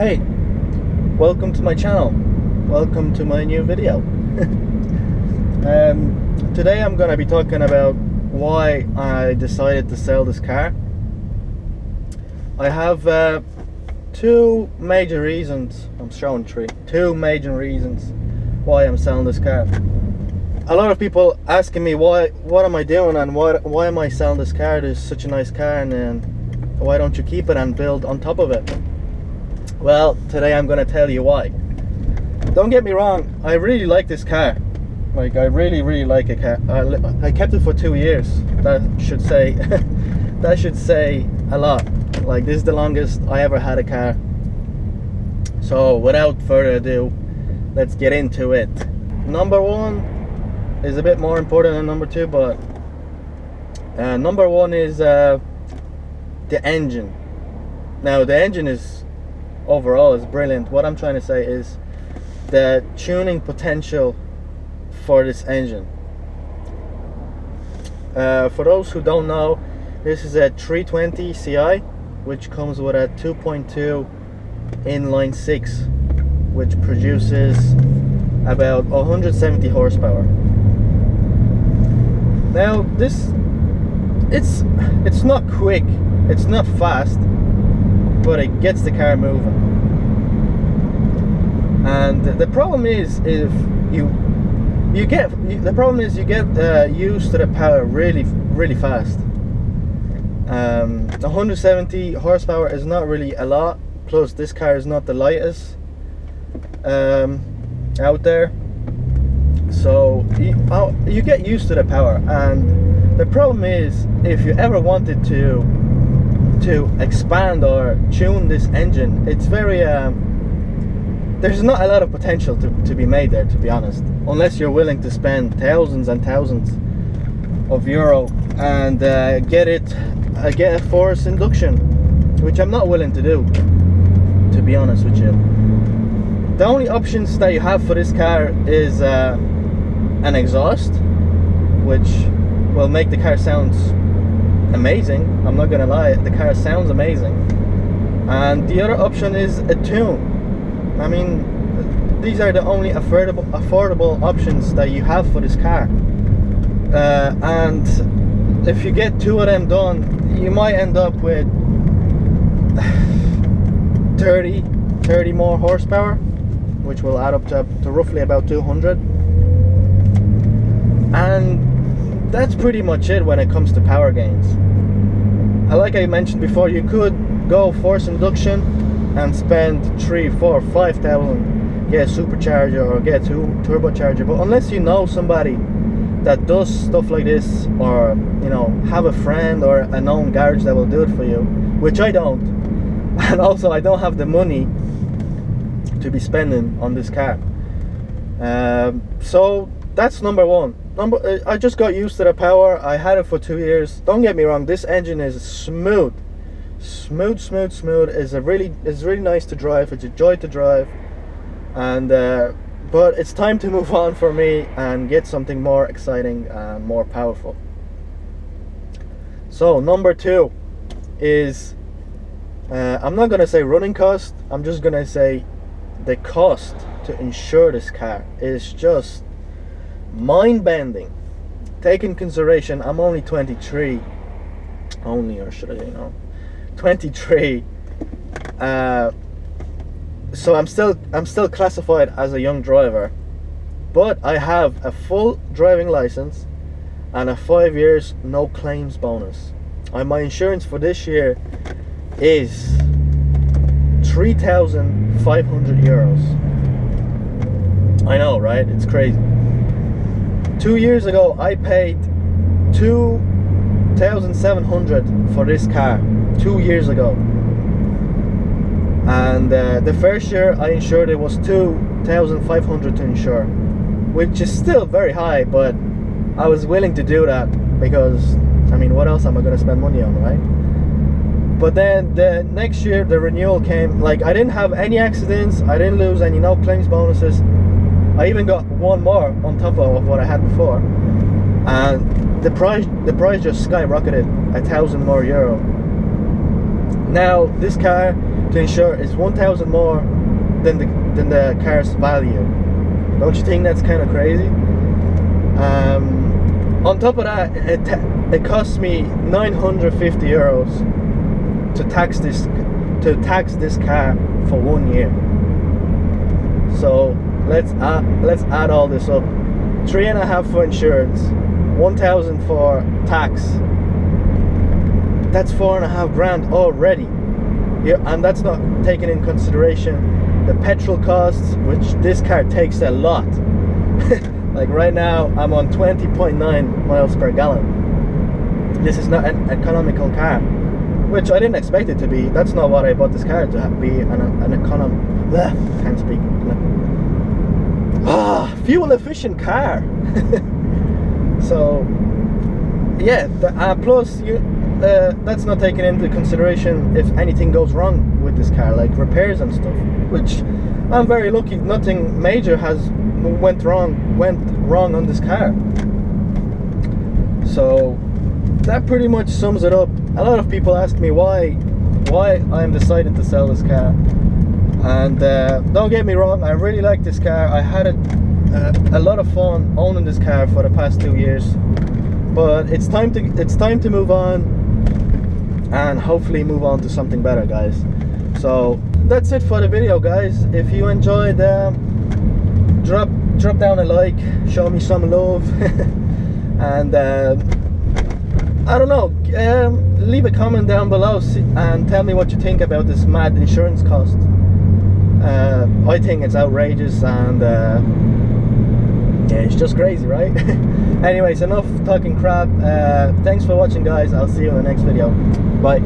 Hey, welcome to my channel. Welcome to my new video. Today I'm gonna be talking about why I decided to sell this car. I have two major reasons. I'm showing three. Two major reasons why I'm selling this car. A lot of people asking me what am I doing and why am I selling this car? It's such a nice car, and why don't you keep it and build on top of it? Well, today I'm gonna tell you why. Don't get me wrong, I really like this car. Like, I really like a car. I kept it for 2 years. That should say that should say a lot. Like, this is the longest I ever had a car. So without further ado, let's get into it. Number one is a bit more important than number two, but number one is the engine. Now, the engine is overall is brilliant. What I'm trying to say is the tuning potential for this engine. For those who don't know, this is a 320 Ci, which comes with a 2.2 inline 6, which produces about 170 horsepower. Now it's not quick, it's not fast, but it gets the car moving. And the problem is you get used to the power really fast. 170 horsepower is not really a lot. Plus, this car is not the lightest out there, so you get used to the power. And the problem is, if you ever wanted to expand or tune this engine, it's very there's not a lot of potential to be made there, to be honest, unless you're willing to spend thousands and thousands of euro and get a forced induction, which I'm not willing to do, to be honest with you. The only options that you have for this car is an exhaust, which will make the car sound amazing. I'm not gonna lie, the car sounds amazing. And the other option is a tune. I mean, these are the only affordable options that you have for this car. And if you get two of them done, you might end up with 30 more horsepower, which will add up to roughly about 200. And that's pretty much it when it comes to power gains. Like I mentioned before, you could go force induction and spend 3,000, 4,000, 5,000, get a supercharger or get a turbocharger. But unless you know somebody that does stuff like this, or you know, have a friend or a known garage that will do it for you, which I don't, and also I don't have the money to be spending on this car. So that's number one. I just got used to the power. I had it for 2 years. Don't get me wrong, this engine is smooth. It's really nice to drive. It's a joy to drive. And but it's time to move on for me and get something more exciting and more powerful. So number two is I'm not gonna say running cost, I'm just gonna say the cost to insure this car is just mind-bending. Take in consideration I'm only 23, or should I, 23. So I'm still classified as a young driver, but I have a full driving license and a 5 years no claims bonus. And my insurance for this year is 3,500 euros. I know, right? It's crazy. 2 years ago I paid 2,700 for this car. 2 years ago. And the first year I insured it was 2,500 to insure, which is still very high, but I was willing to do that because, I mean, what else am I going to spend money on, right? But then the next year the renewal came. Like, I didn't have any accidents, I didn't lose any no claims bonuses. I even got one more on top of what I had before, and the price just skyrocketed, 1,000 more euro. Now this car to insure is 1,000 more than the car's value. Don't you think that's kind of crazy? On top of that, it costs me 950 euros to tax this car for 1 year. So let's add all this up. 3.5 for insurance, 1,000 for tax. That's 4.5 grand already. Yeah, and that's not taking in consideration the petrol costs, which this car takes a lot. Like right now, I'm on 20.9 miles per gallon. This is not an economical car, which I didn't expect it to be. That's not what I bought this car to be, can't speak. Fuel efficient car. So yeah, plus that's not taken into consideration if anything goes wrong with this car, like repairs and stuff, which I'm very lucky nothing major went wrong on this car. So that pretty much sums it up. A lot of people ask me why I'm deciding to sell this car, and don't get me wrong, I really like this car. I had a lot of fun owning this car for the past 2 years, but it's time to move on, and hopefully move on to something better, guys. So that's it for the video, guys. If you enjoyed, drop down a like, show me some love, and I don't know, leave a comment down below and tell me what you think about this mad insurance cost. I think it's outrageous, and yeah, it's just crazy, right? Anyways, enough talking crap. Thanks for watching, guys. I'll see you in the next video. Bye.